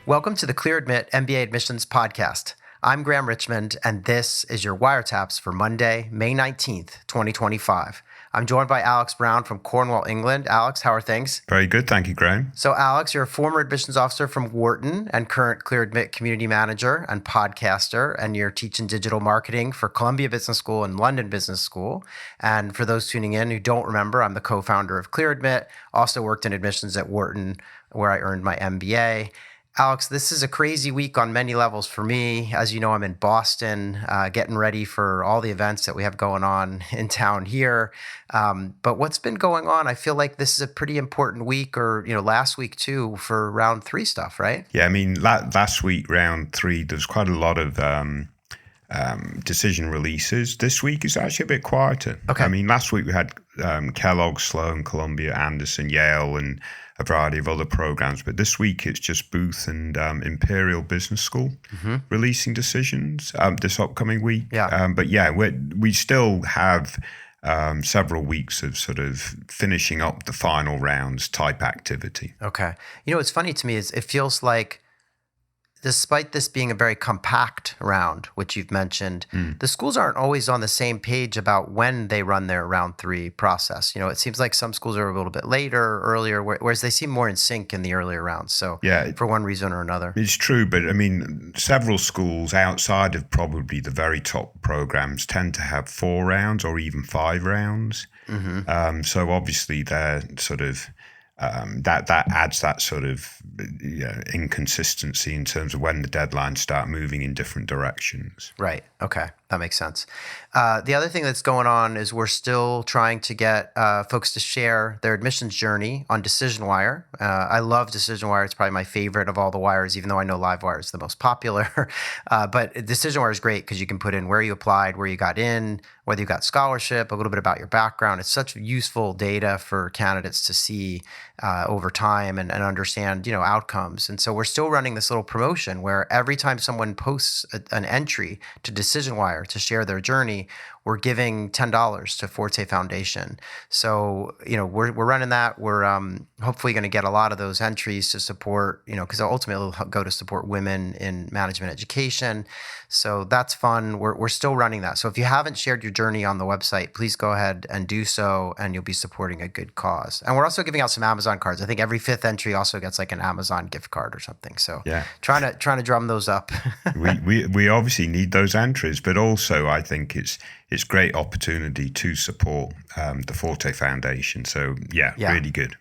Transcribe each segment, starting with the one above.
Welcome to the Clear Admit MBA Admissions Podcast. I'm Graham Richmond, and this is your wiretaps for Monday, May 19th, 2025. I'm joined by Alex Brown from Cornwall, England. Alex, how are things? Very good. Thank you, Graham. So, Alex, you're a former admissions officer from Wharton and current Clear Admit community manager and podcaster, and you're teaching digital marketing for Columbia Business School and London Business School. And for those tuning in who don't remember, I'm the co-founder of Clear Admit, also worked in admissions at Wharton, where I earned my MBA. Alex, this is a crazy week on many levels for me. As you know, I'm in Boston, getting ready for all the events that we have going on in town here. But what's been going on? I feel like this is a pretty important week, or last week too, for round 3 stuff, right? Yeah, I mean, last week, round 3, there's quite a lot of decision releases. This week is actually a bit quieter. Okay. I mean, last week we had Kellogg, Sloan, Columbia, Anderson, Yale, and a variety of other programs. But this week it's just Booth and Imperial Business School releasing decisions this upcoming week. Yeah. But yeah, we still have several weeks of sort of finishing up the final rounds type activity. Okay. What's funny to me is it feels like, despite this being a very compact round, which you've mentioned, the schools aren't always on the same page about when they run their round 3 process. It seems like some schools are a little bit later, earlier, whereas they seem more in sync in the earlier rounds. So yeah, for one reason or another. It's true, but I mean, several schools outside of probably the very top programs tend to have 4 rounds or even 5 rounds. So obviously they're sort of that adds that sort of inconsistency in terms of when the deadlines start moving in different directions. Right. Okay. That makes sense. The other thing that's going on is we're still trying to get folks to share their admissions journey on DecisionWire. I love DecisionWire. It's probably my favorite of all the wires, even though I know LiveWire is the most popular. But DecisionWire is great because you can put in where you applied, where you got in, whether you got scholarship, a little bit about your background. It's such useful data for candidates to see over time and understand, outcomes. And so we're still running this little promotion where every time someone posts an entry to DecisionWire to share their journey, we're giving $10 to Forté Foundation. So, we're running that. We're hopefully going to get a lot of those entries to support, because ultimately it'll go to support women in management education. So that's fun. We're still running that. So if you haven't shared your journey on the website, please go ahead and do so, and you'll be supporting a good cause. And we're also giving out some Amazon cards. I think every 5th entry also gets like an Amazon gift card or something. So yeah, trying to drum those up. we obviously need those entries, but also I think it's great opportunity to support the Forté Foundation. So yeah, really good.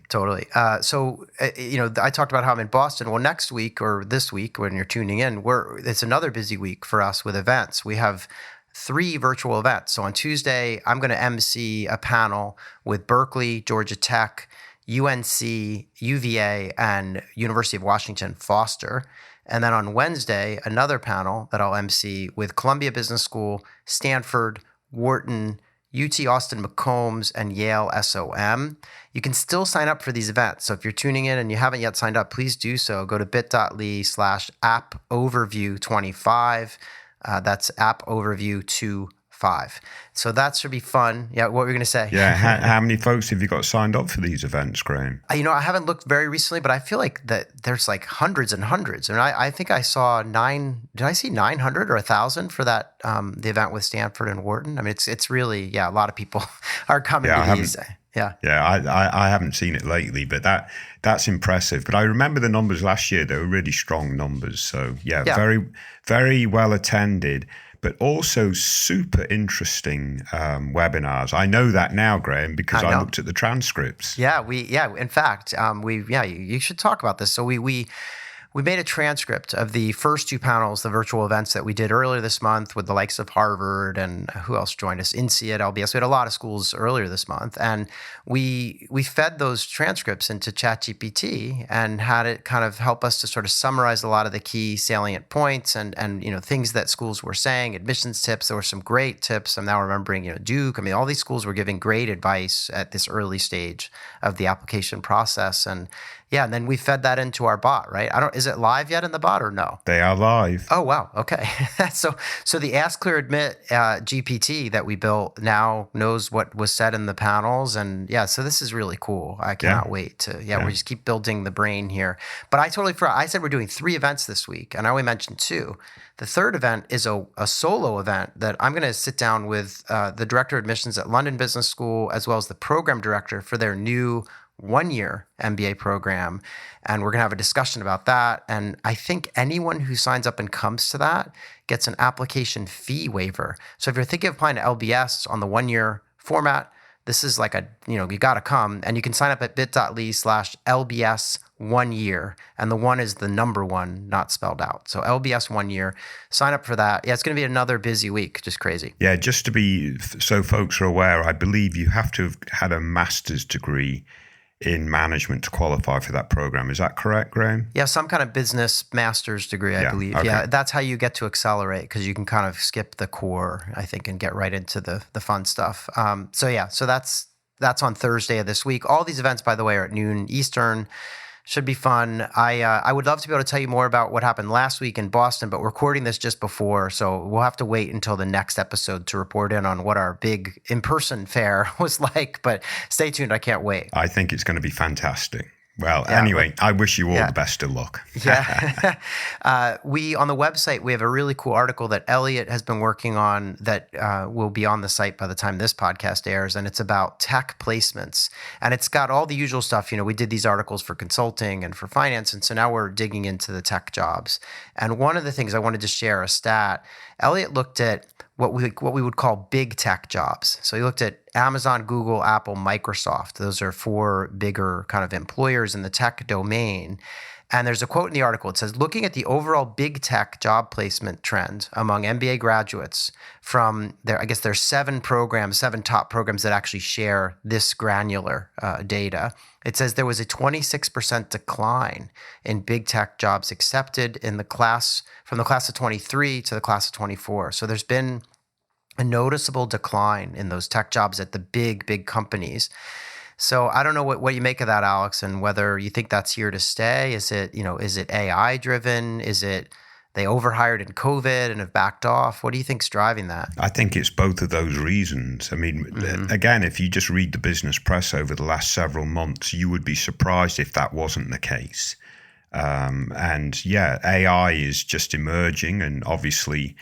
Totally. So I talked about how I'm in Boston. Well, next week or this week when you're tuning in, it's another busy week for us with events. We have 3 virtual events. So on Tuesday, I'm going to MC a panel with Berkeley, Georgia Tech, UNC, UVA, and University of Washington, Foster. And then on Wednesday, another panel that I'll MC with Columbia Business School, Stanford, Wharton, UT Austin McCombs, and Yale SOM. You can still sign up for these events. So if you're tuning in and you haven't yet signed up, please do so. Go to bit.ly/appoverview25. That's appoverview25. So that should be fun. Yeah, what were you going to say? Yeah, how many folks have you got signed up for these events, Graham? I haven't looked very recently, but I feel like that there's like hundreds and hundreds. And I think I saw 900 or 1,000 for that the event with Stanford and Wharton? I mean, it's really, a lot of people are coming to these. Yeah. I haven't seen it lately, but that's impressive. But I remember the numbers last year; they were really strong numbers. So very, very well attended, but also super interesting webinars. I know that now, Graham, because I looked at the transcripts. In fact, you should talk about this. So we made a transcript of the first 2 panels, the virtual events that we did earlier this month with the likes of Harvard and who else joined us? INSEAD, LBS. We had a lot of schools earlier this month. And we fed those transcripts into ChatGPT and had it kind of help us to sort of summarize a lot of the key salient points and things that schools were saying, admissions tips. There were some great tips. I'm now remembering, Duke. I mean, all these schools were giving great advice at this early stage of the application process. And Yeah, and then we fed that into our bot, right? Is it live yet in the bot or no? They are live. Oh, wow. Okay. So the Ask Clear Admit GPT that we built now knows what was said in the panels. And yeah, so this is really cool. I cannot wait to, we just keep building the brain here. But I totally forgot. I said we're doing 3 events this week, and I only mentioned 2. The third event is a solo event that I'm going to sit down with the director of admissions at London Business School, as well as the program director for their new 1-year MBA program. And we're going to have a discussion about that. And I think anyone who signs up and comes to that gets an application fee waiver. So if you're thinking of applying to LBS on the 1-year format, this is like you got to come, and you can sign up at bit.ly/LBS 1 year. And the 1 is the number 1, not spelled out. So LBS 1 year, sign up for that. Yeah, it's going to be another busy week, just crazy. Yeah, just to be, so folks are aware, I believe you have to have had a master's degree in management to qualify for that program. Is that correct, Graham? Yeah, some kind of business master's degree, I believe. Okay. Yeah, that's how you get to accelerate, because you can kind of skip the core, I think, and get right into the fun stuff. So that's on Thursday of this week. All these events, by the way, are at noon Eastern. Should be fun. I would love to be able to tell you more about what happened last week in Boston, but we're recording this just before, so we'll have to wait until the next episode to report in on what our big in-person fair was like. But stay tuned. I can't wait. I think it's going to be fantastic. Well, anyway, I wish you all the best of luck. Yeah. On the website, we have a really cool article that Elliot has been working on that will be on the site by the time this podcast airs. And it's about tech placements. And it's got all the usual stuff. We did these articles for consulting and for finance. And so now we're digging into the tech jobs. And one of the things I wanted to share a stat, Elliot looked at what we would call big tech jobs. So he looked at Amazon, Google, Apple, Microsoft. Those are 4 bigger kind of employers in the tech domain. And there's a quote in the article. It says, looking at the overall big tech job placement trend among MBA graduates from there's 7 top programs that actually share this granular data. It says there was a 26% decline in big tech jobs accepted in the class, from the class of 23 to the class of 24. So there's been a noticeable decline in those tech jobs at the big companies. So I don't know what you make of that, Alex, and whether you think that's here to stay. Is it AI driven? Is it they overhired in COVID and have backed off? What do you think's driving that? I think it's both of those reasons. I mean, again, if you just read the business press over the last several months, you would be surprised if that wasn't the case. AI is just emerging, and obviously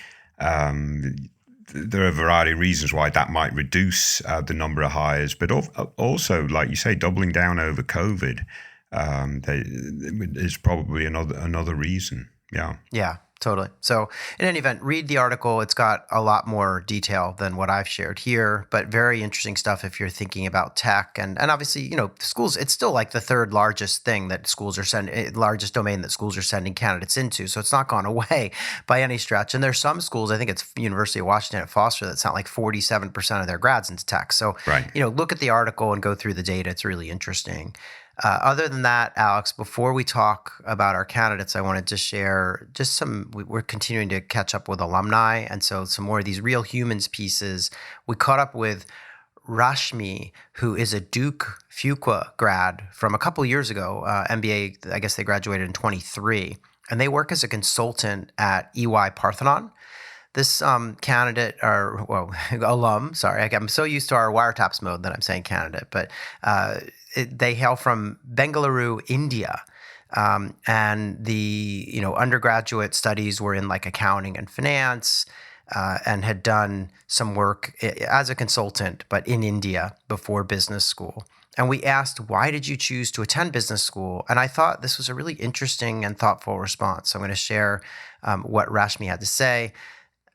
there are a variety of reasons why that might reduce the number of hires, but also, like you say, doubling down over COVID is probably another reason. Yeah. Yeah, totally. So in any event, read the article. It's got a lot more detail than what I've shared here, but very interesting stuff if you're thinking about tech. And obviously, schools, it's still like the 3rd largest thing that schools are largest domain that schools are sending candidates into. So it's not gone away by any stretch. And there's some schools, I think it's University of Washington at Foster, that's not like 47% of their grads into tech. So, look at the article and go through the data. It's really interesting. Other than that, Alex, before we talk about our candidates, I wanted to share just we're continuing to catch up with alumni. And so some more of these real humans pieces. We caught up with Rashmi, who is a Duke Fuqua grad from a couple years ago, MBA, I guess they graduated in 23. And they work as a consultant at EY-Parthenon. This candidate, alum, sorry, I'm so used to our wiretaps mode that I'm saying candidate, but they hail from Bengaluru, India. And the undergraduate studies were in like accounting and finance, and had done some work as a consultant, but in India before business school. And we asked, why did you choose to attend business school? And I thought this was a really interesting and thoughtful response. So I'm going to share what Rashmi had to say.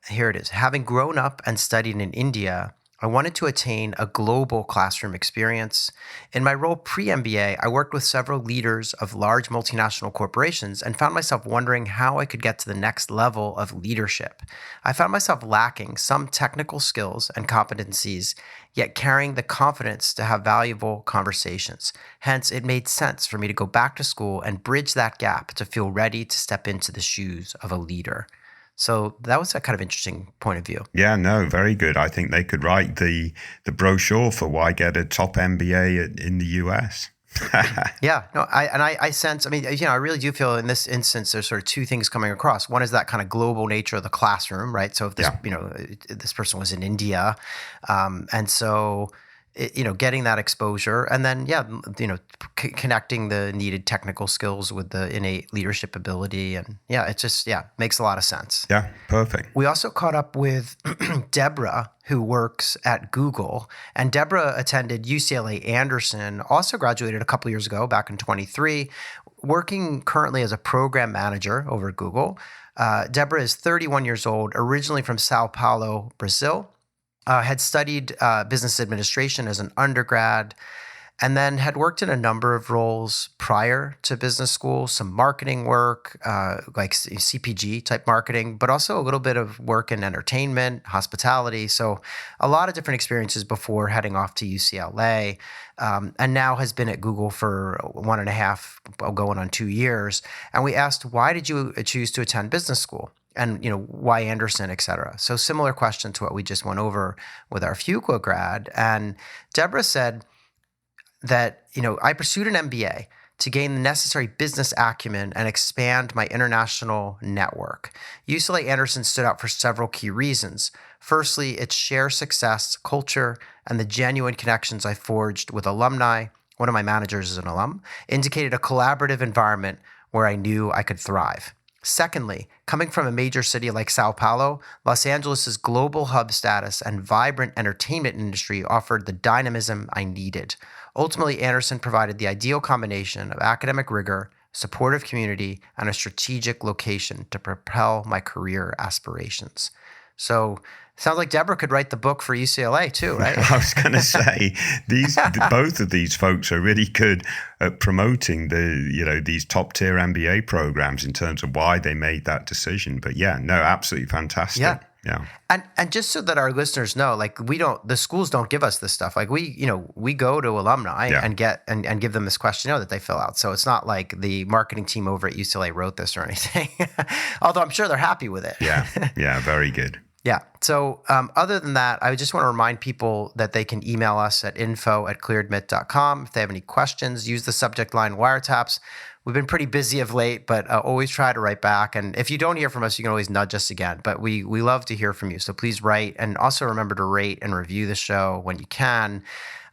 Here it is. Having grown up and studied in India, I wanted to attain a global classroom experience. In my role pre-MBA, I worked with several leaders of large multinational corporations and found myself wondering how I could get to the next level of leadership. I found myself lacking some technical skills and competencies, yet carrying the confidence to have valuable conversations. Hence, it made sense for me to go back to school and bridge that gap to feel ready to step into the shoes of a leader. So that was a kind of interesting point of view. Yeah, no, very good. I think they could write the brochure for why get a top MBA in the US. Yeah, no, I sense, I mean, I really do feel in this instance, there's sort of two things coming across. One is that kind of global nature of the classroom, right? So if this, this person was in India, and so, getting that exposure, and then, connecting the needed technical skills with the innate leadership ability. And it just, makes a lot of sense. Yeah, perfect. We also caught up with Deborah, who works at Google. And Deborah attended UCLA Anderson, also graduated a couple years ago, back in 23, working currently as a program manager over at Google. Deborah is 31 years old, originally from Sao Paulo, Brazil. Had studied business administration as an undergrad, and then had worked in a number of roles prior to business school, some marketing work, like CPG type marketing, but also a little bit of work in entertainment, hospitality. So a lot of different experiences before heading off to UCLA, and now has been at Google for 1.5, going on 2 years. And we asked, why did you choose to attend business school? And, why Anderson, et cetera. So similar question to what we just went over with our Fuqua grad. And Deborah said that, I pursued an MBA to gain the necessary business acumen and expand my international network. UCLA Anderson stood out for several key reasons. Firstly, its shared success, culture, and the genuine connections I forged with alumni. One of my managers is an alum, indicated a collaborative environment where I knew I could thrive. Secondly, coming from a major city like Sao Paulo, Los Angeles' global hub status and vibrant entertainment industry offered the dynamism I needed. Ultimately, Anderson provided the ideal combination of academic rigor, supportive community, and a strategic location to propel my career aspirations. So, sounds like Deborah could write the book for UCLA too, right? I was going to say both of these folks are really good at promoting these top tier MBA programs in terms of why they made that decision. But absolutely fantastic. Yeah. And just so that our listeners know, like the schools don't give us this stuff. Like we go to alumni and get and give them this questionnaire that they fill out. So it's not like the marketing team over at UCLA wrote this or anything. Although I'm sure they're happy with it. Yeah, very good. Yeah. So other than that, I just want to remind people that they can email us at info@clearedmit.com. If they have any questions, use the subject line wiretaps. We've been pretty busy of late, but always try to write back. And if you don't hear from us, you can always nudge us again. But we love to hear from you. So please write, and also remember to rate and review the show when you can.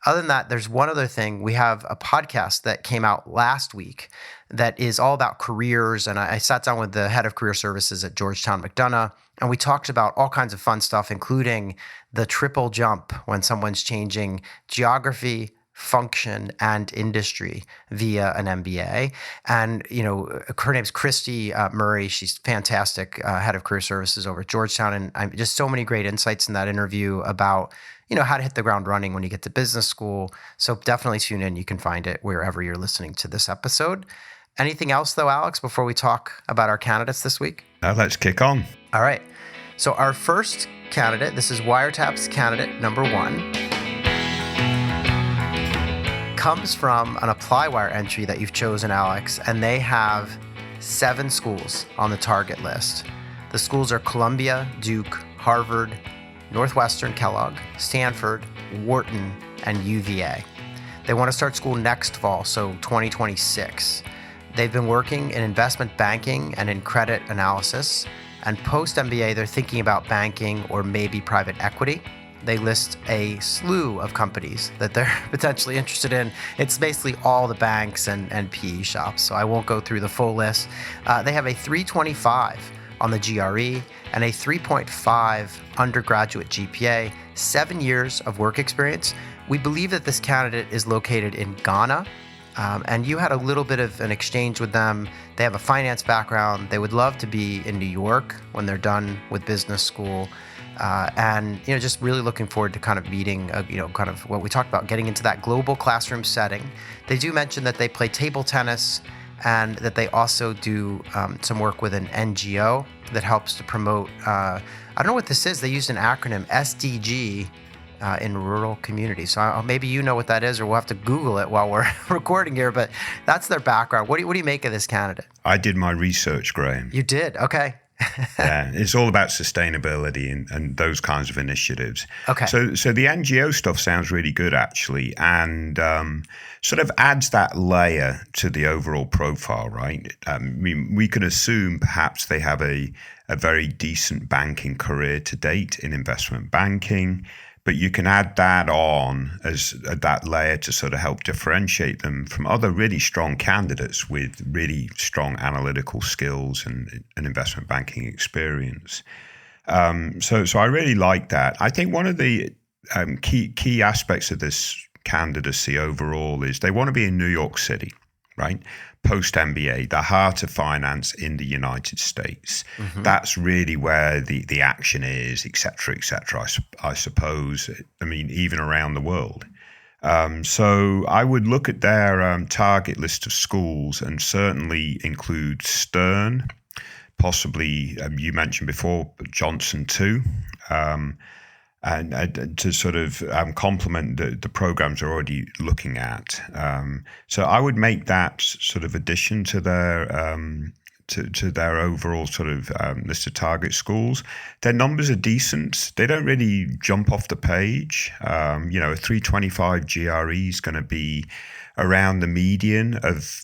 Other than that, there's one other thing. We have a podcast that came out last week that is all about careers. And I sat down with the head of career services at Georgetown, McDonough, and we talked about all kinds of fun stuff, including the triple jump when someone's changing geography, function, and industry via an MBA. And, her name's Christy Murray. She's fantastic, head of career services over at Georgetown. And just so many great insights in that interview about, how to hit the ground running when you get to business school. So definitely tune in. You can find it wherever you're listening to this episode. Anything else, though, Alex, before we talk about our candidates this week? Now let's kick on. All right. So our first candidate, this is Wiretap's candidate number 1, comes from an ApplyWire entry that you've chosen, Alex, and they have 7 schools on the target list. The schools are Columbia, Duke, Harvard, Northwestern Kellogg, Stanford, Wharton, and UVA. They want to start school next fall, so 2026. They've been working in investment banking and in credit analysis. And post-MBA, they're thinking about banking or maybe private equity. They list a slew of companies that they're potentially interested in. It's basically all the banks and PE shops, so I won't go through the full list. They have a 325 on the GRE and a 3.5 undergraduate GPA, 7 years of work experience. We believe that this candidate is located in Ghana. And you had a little bit of an exchange with them. They have a finance background. They would love to be in New York when they're done with business school. And, just really looking forward to kind of meeting, kind of what we talked about, getting into that global classroom setting. They do mention that they play table tennis and that they also do some work with an NGO that helps to promote, I don't know what this is. They used an acronym, SDG, in rural communities. So maybe you know what that is, or we'll have to Google it while we're recording here, but that's their background. What do you make of this candidate? I did my research, Graham. You did? Okay. Yeah, it's all about sustainability and those kinds of initiatives. Okay. So the NGO stuff sounds really good, actually, and sort of adds that layer to the overall profile, right? I mean, we could assume perhaps they have a very decent banking career to date in investment banking, but you can add that on as that layer to sort of help differentiate them from other really strong candidates with really strong analytical skills and investment banking experience. So I really like that. I think one of the key aspects of this candidacy overall is they want to be in New York City, right? Post-MBA, the heart of finance in the United States. Mm-hmm. That's really where the action is, et cetera, I suppose. I mean, even around the world. So I would look at their target list of schools and certainly include Stern, possibly, you mentioned before, Johnson too. And to sort of complement the programs they're already looking at. So I would make that sort of addition to their to their overall sort of list of target schools. Their numbers are decent. They don't really jump off the page. A 325 GRE is going to be around the median of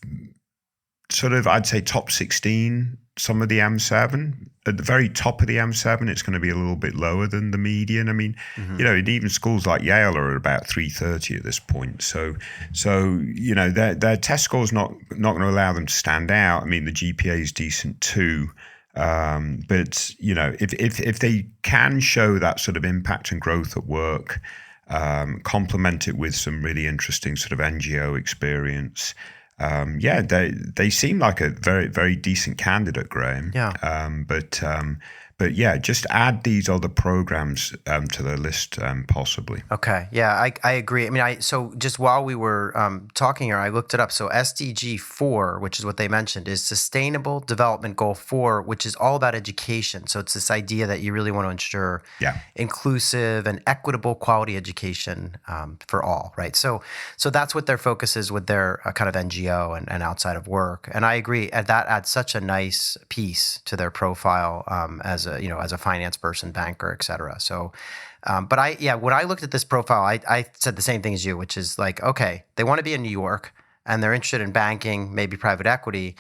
sort of, I'd say, top 16, some of the M7. At the very top of the M7, it's going to be a little bit lower than the median. I mean, even schools like Yale are at about 330 at this point. So their test score is not going to allow them to stand out. I mean, the GPA is decent too. But if they can show that sort of impact and growth at work, complement it with some really interesting sort of NGO experience. They seem like a very, very decent candidate, Graham. Yeah. But yeah, just add these other programs to the list, possibly. Okay. Yeah, I agree. I mean, so just while we were talking here, I looked it up. So SDG 4, which is what they mentioned, is Sustainable Development Goal 4, which is all about education. So it's this idea that you really want to ensure inclusive and equitable quality education for all, right? So that's what their focus is with their kind of NGO and outside of work. And I agree. That adds such a nice piece to their profile as a finance person, banker, et cetera. So, when I looked at this profile, I said the same thing as you, which is like, okay, they want to be in New York and they're interested in banking, maybe private equity.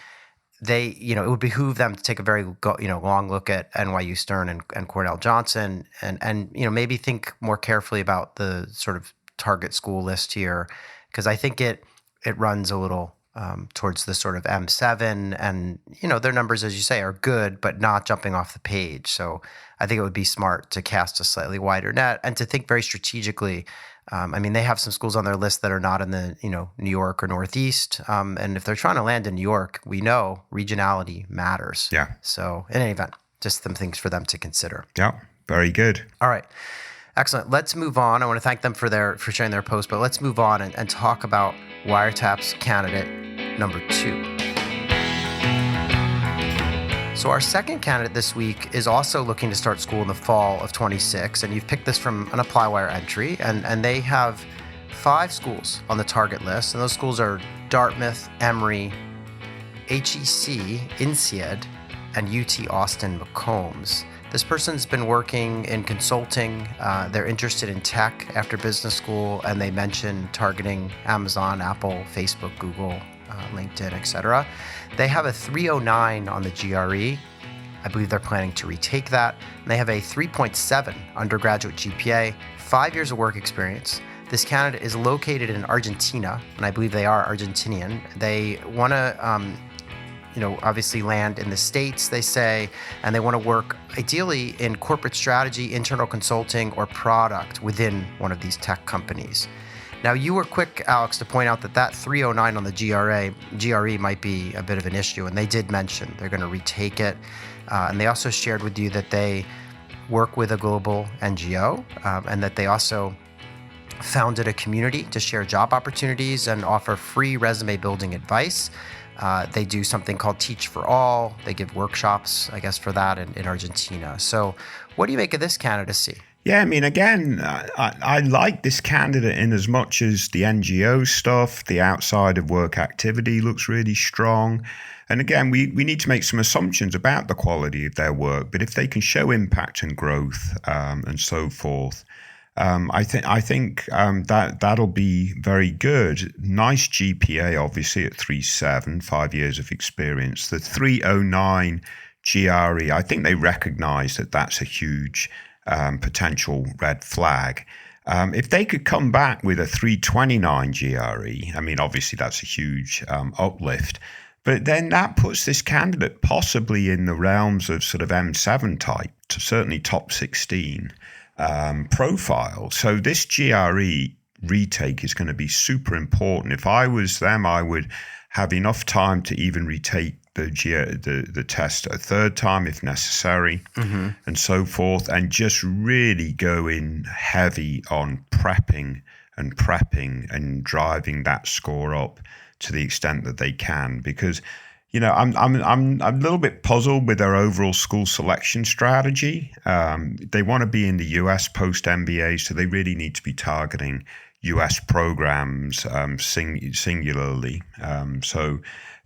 It would behoove them to take a very, long look at NYU Stern and Cornell Johnson and maybe think more carefully about the sort of target school list here, because I think it runs a little towards the sort of M7, and their numbers, as you say, are good, but not jumping off the page. So I think it would be smart to cast a slightly wider net and to think very strategically. They have some schools on their list that are not in the New York or Northeast, and if they're trying to land in New York, we know regionality matters. Yeah. So in any event, just some things for them to consider. Yeah. Very good. All right. Excellent. Let's move on. I want to thank them for sharing their post, but let's move on and talk about Wiretap's candidate number 2. So our second candidate this week is also looking to start school in the fall of 26, and you've picked this from an ApplyWire entry, and they have 5 schools on the target list, and those schools are Dartmouth, Emory, HEC, INSEAD, and UT Austin McCombs. This person's been working in consulting. They're interested in tech after business school, and they mentioned targeting Amazon, Apple, Facebook, Google, LinkedIn, etc. They have a 309 on the GRE. I believe they're planning to retake that. And they have a 3.7 undergraduate GPA, 5 years of work experience. This candidate is located in Argentina, and I believe they are Argentinian. They want to obviously land in the States, they say, and they want to work ideally in corporate strategy, internal consulting, or product within one of these tech companies. Now, you were quick, Alex, to point out that 309 on the GRE might be a bit of an issue, and they did mention they're going to retake it. And they also shared with you that they work with a global NGO, and that they also founded a community to share job opportunities and offer free resume building advice. They do something called Teach for All. They give workshops, I guess, for that in Argentina. So what do you make of this candidacy? Yeah, I mean, again, I like this candidate in as much as the NGO stuff, the outside of work activity looks really strong. And again, we need to make some assumptions about the quality of their work. But if they can show impact and growth and so forth, I think that'll be very good. Nice GPA, obviously, at 3.7, 5 years of experience. The 3.09 GRE, I think they recognize that that's a huge potential red flag. If they could come back with a 3.29 GRE, I mean, obviously that's a huge uplift. But then that puts this candidate possibly in the realms of sort of M7 type, to certainly top 16 profile. So this GRE retake is going to be super important. If I was them, I would have enough time to even retake the test a third time if necessary, and so forth, and just really go in heavy on prepping and driving that score up to the extent that they can. Because I'm a little bit puzzled with their overall school selection strategy. They want to be in the US post-MBA, so they really need to be targeting US programs singularly. So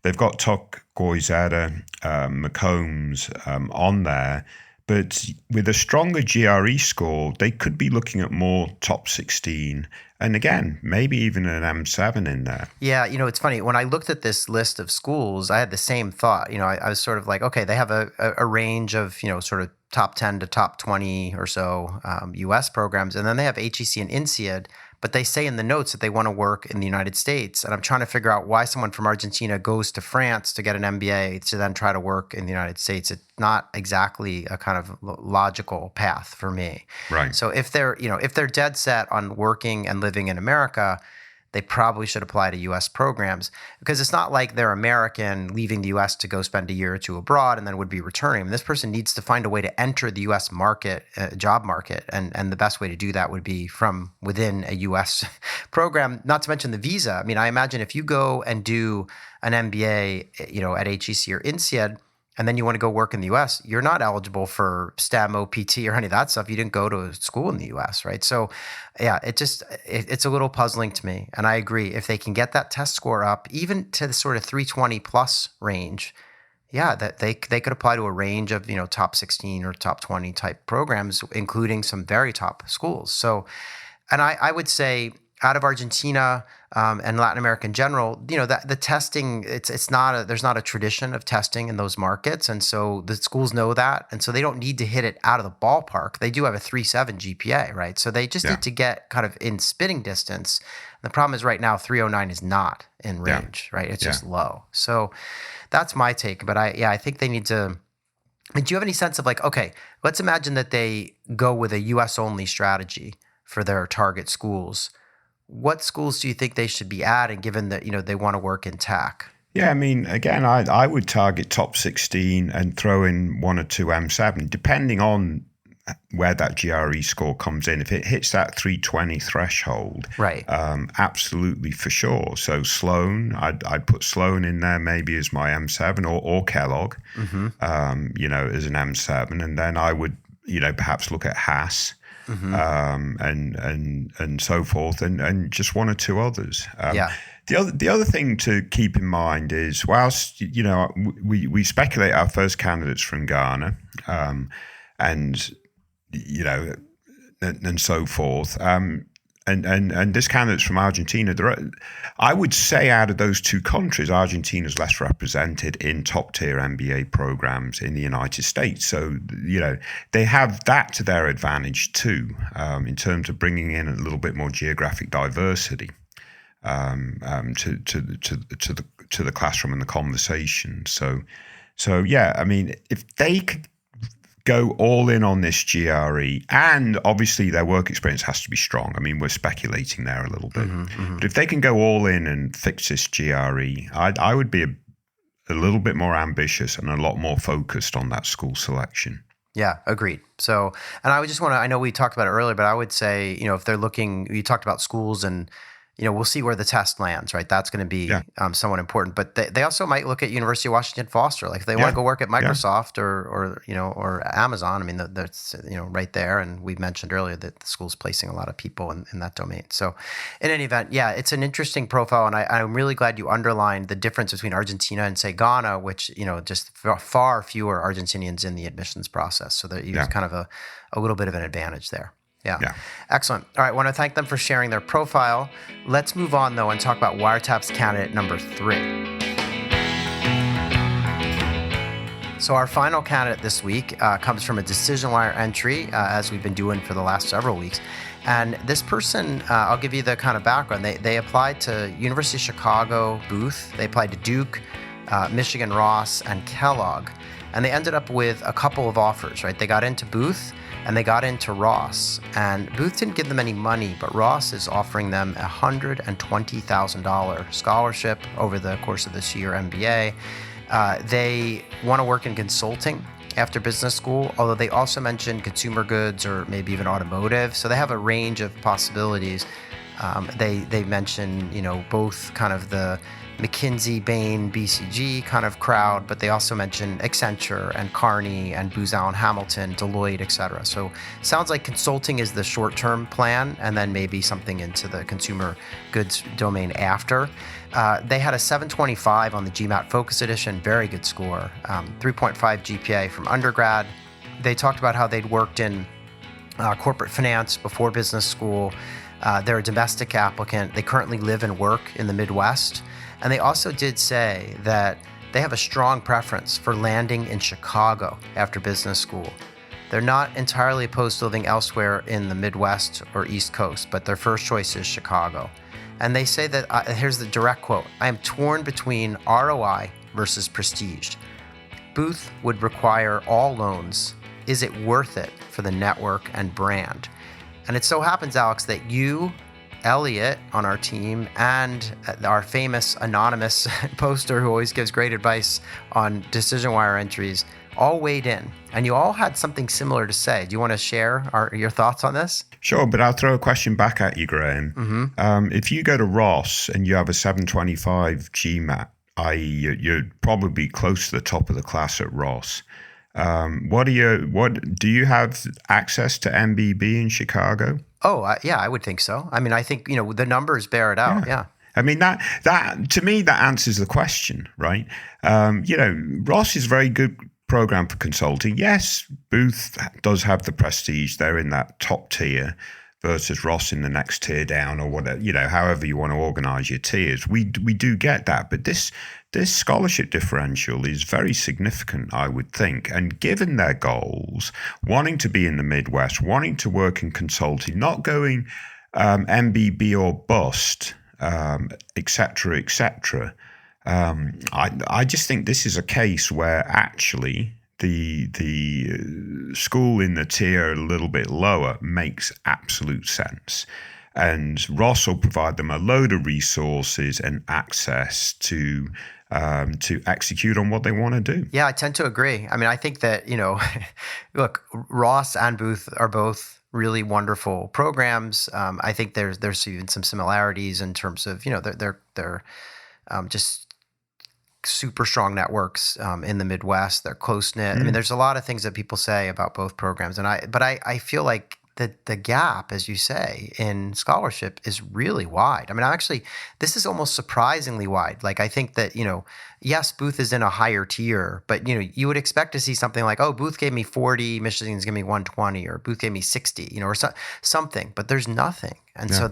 they've got Tuck, Goizetta, McCombs on there. But with a stronger GRE score, they could be looking at more top 16. And again, maybe even an M7 in there. Yeah, it's funny. When I looked at this list of schools, I had the same thought. I was sort of like, okay, they have a range of, sort of top 10 to top 20 or so U.S. programs. And then they have HEC and INSEAD, but they say in the notes that they want to work in the United States. And I'm trying to figure out why someone from Argentina goes to France to get an MBA to then try to work in the United States. It's not exactly a kind of logical path for me. Right. So if they're dead set on working and living in America, they probably should apply to U.S. programs, because it's not like they're American leaving the U.S. to go spend a year or two abroad and then would be returning. I mean, this person needs to find a way to enter the U.S. market, job market, and the best way to do that would be from within a U.S. program, not to mention the visa. I mean, I imagine if you go and do an MBA, at HEC or INSEAD, and then you want to go work in the U.S., you're not eligible for STEM, OPT, or any of that stuff. You didn't go to school in the U.S., right? So, yeah, it's a little puzzling to me. And I agree. If they can get that test score up, even to the sort of 320 plus range, yeah, that they could apply to a range of, top 16 or top 20 type programs, including some very top schools. So, and I would say out of Argentina and Latin America in general, that the testing, there's not a tradition of testing in those markets. And so the schools know that. And so they don't need to hit it out of the ballpark. They do have a 3.7 GPA, right? So they just need to get kind of in spitting distance. The problem is right now, 3.09 is not in range, right? It's just low. So that's my take. But I think they need to. Do you have any sense of like, okay, let's imagine that they go with a US only strategy for their target schools. What schools do you think they should be at, and given that, they want to work in tech? Yeah, I mean, again, I would target top 16 and throw in one or two M7, depending on where that GRE score comes in. If it hits that 320 threshold, right? Absolutely, for sure. So Sloan, I'd put Sloan in there maybe as my M7 or Kellogg, as an M7. And then I would, perhaps look at Haas. And so forth, and just one or two others. The other thing to keep in mind is, whilst we speculate our first candidates from Ghana, and so forth. And this candidate's from Argentina. I would say out of those two countries, Argentina's less represented in top-tier MBA programs in the United States. So, they have that to their advantage too, in terms of bringing in a little bit more geographic diversity to the classroom and the conversation. So yeah, I mean, if they could go all in on this GRE, and obviously their work experience has to be strong. I mean, we're speculating there a little bit. But if they can go all in and fix this GRE, I would be a little bit more ambitious and a lot more focused on that school selection. Yeah, agreed. So, and I would just want to, I know we talked about it earlier, but I would say, if they're looking, you talked about schools and, we'll see where the test lands, right? That's going to be Yeah. somewhat important. But they also might look at University of Washington Foster, like if they want to go work at Microsoft or Amazon. I mean, that's right there. And we mentioned earlier that the school's placing a lot of people in that domain. So, in any event, yeah, it's an interesting profile, and I'm really glad you underlined the difference between Argentina and say Ghana, which just far fewer Argentinians in the admissions process. So that you kind of a little bit of an advantage there. Yeah. Excellent. All right. I want to thank them for sharing their profile. Let's move on, though, and talk about Wiretap's candidate number 3. So our final candidate this week comes from a DecisionWire entry, as we've been doing for the last several weeks. And this person, I'll give you the kind of background. They applied to University of Chicago, Booth. They applied to Duke, Michigan, Ross, and Kellogg. And they ended up with a couple of offers, right? They got into Booth and they got into Ross. And Booth didn't give them any money, but Ross is offering them a $120,000 scholarship over the course of this year MBA. They want to work in consulting after business school, although they also mentioned consumer goods or maybe even automotive. So they have a range of possibilities. They mention, both kind of the McKinsey, Bain, BCG kind of crowd, but they also mention Accenture and Carney and Booz Allen Hamilton, Deloitte, et cetera. So sounds like consulting is the short-term plan, and then maybe something into the consumer goods domain after. They had a 725 on the GMAT Focus Edition, very good score, 3.5 GPA from undergrad. They talked about how they'd worked in corporate finance before business school. They're a domestic applicant. They currently live and work in the Midwest. And they also did say that they have a strong preference for landing in Chicago after business school. They're not entirely opposed to living elsewhere in the Midwest or East Coast, but their first choice is Chicago. And they say that, here's the direct quote, "I am torn between ROI versus prestige. Booth would require all loans. Is it worth it for the network and brand?" And it so happens, Alex, that you, Elliot on our team, and our famous anonymous poster who always gives great advice on DecisionWire entries all weighed in, and you all had something similar to say. Do you want to share your thoughts on this? Sure, but I'll throw a question back at you, Graham. Mm-hmm. If you go to Ross and you have a 725 GMAT, i.e. you're probably close to the top of the class at Ross, do you have access to MBB in Chicago? Oh, yeah, I would think so. I mean, I think, the numbers bear it out. Yeah. I mean, that to me, that answers the question, right? Ross is a very good program for consulting. Yes, Booth does have the prestige. They're in that top tier versus Ross in the next tier down, or whatever, however you want to organize your tiers. We do get that, but this scholarship differential is very significant, I would think. And given their goals, wanting to be in the Midwest, wanting to work in consulting, not going MBB or bust, et cetera, I just think this is a case where actually the school in the tier a little bit lower makes absolute sense. And Ross will provide them a load of resources and access to execute on what they want to do. Yeah, I tend to agree. I mean, I think that, look, Ross and Booth are both really wonderful programs. I think there's even some similarities in terms of, they're just super strong networks in the Midwest. They're close-knit. I mean, there's a lot of things that people say about both programs. But I feel like the gap, as you say, in scholarship is really wide. I mean, this is almost surprisingly wide. Like, I think that, yes, Booth is in a higher tier, but, you would expect to see something like, oh, Booth gave me 40, Michigan's giving me 120, or Booth gave me 60, or something, but there's nothing. And so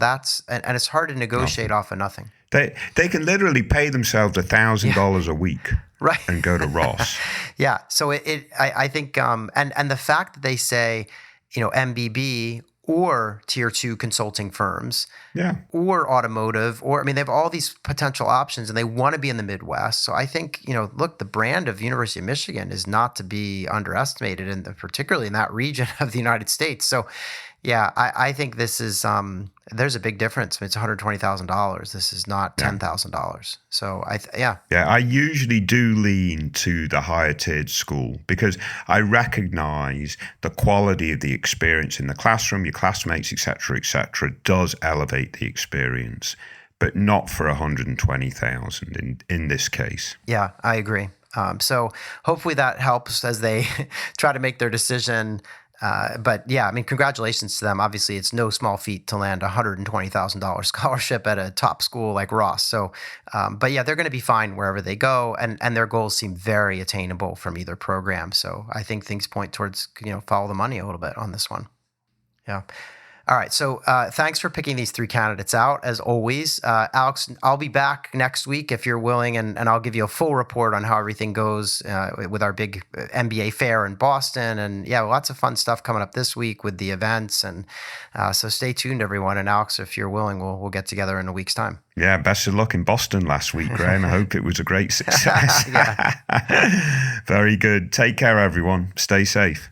and it's hard to negotiate off of nothing. They can literally pay themselves $1,000 a week, right, and go to Ross. Yeah. So I think, and the fact that they say, MBB or tier 2 consulting firms, or automotive, or, I mean, they have all these potential options and they want to be in the Midwest. So I think, look, the brand of University of Michigan is not to be underestimated, particularly in that region of the United States. So, Yeah, I think this is there's a big difference. I mean, it's $120,000. This is not $10,000. So Yeah, I usually do lean to the higher tiered school because I recognize the quality of the experience in the classroom, your classmates, et cetera, does elevate the experience, but not for 120,000 in this case. Yeah, I agree. So hopefully that helps as they try to make their decision. But yeah, I mean, congratulations to them. Obviously, it's no small feat to land a $120,000 scholarship at a top school like Ross. So, but yeah, they're going to be fine wherever they go, and their goals seem very attainable from either program. So I think things point towards, follow the money a little bit on this one. Yeah. All right. So thanks for picking these three candidates out, as always. Alex, I'll be back next week if you're willing, and I'll give you a full report on how everything goes with our big MBA fair in Boston. And yeah, lots of fun stuff coming up this week with the events. And so stay tuned, everyone. And Alex, if you're willing, we'll get together in a week's time. Yeah, best of luck in Boston last week, Graham. I hope it was a great success. Very good. Take care, everyone. Stay safe.